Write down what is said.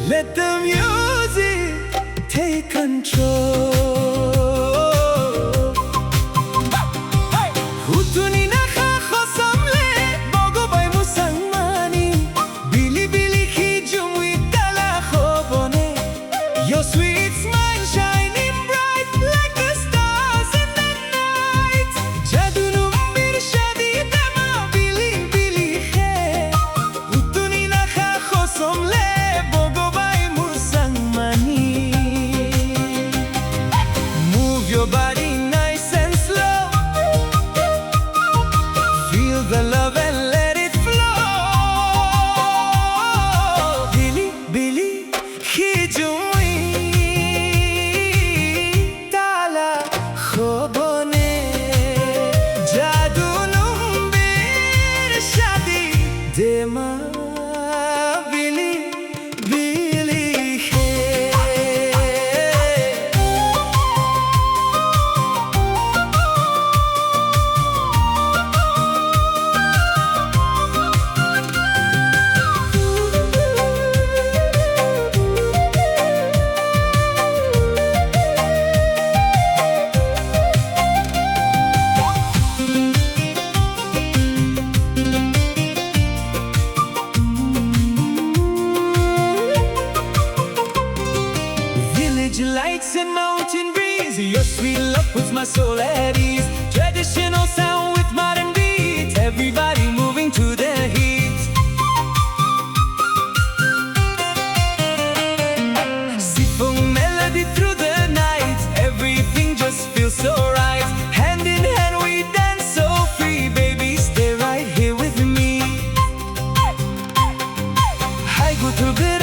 Let the music take control. Utunina Kha Kokborok bay musangmani Bili bili ki jumwi tala khobone. Your sweet smile shining bright like the stars in the night. Jadoo numbir shadi dema bili bili khe. Utunina Kha Kokborok your body nice and slow. Feel the love and let it flow. Bili bili khijui tala khobone. Jadoo numbir shadi dema bili bili khe. Lights and mountain breeze, your sweet love puts my soul at ease. Traditional sound with modern beats, everybody moving to the heat. Sifung melody through the night, everything just feels so right. Hand in hand we dance so free, baby stay right here with me. I go through the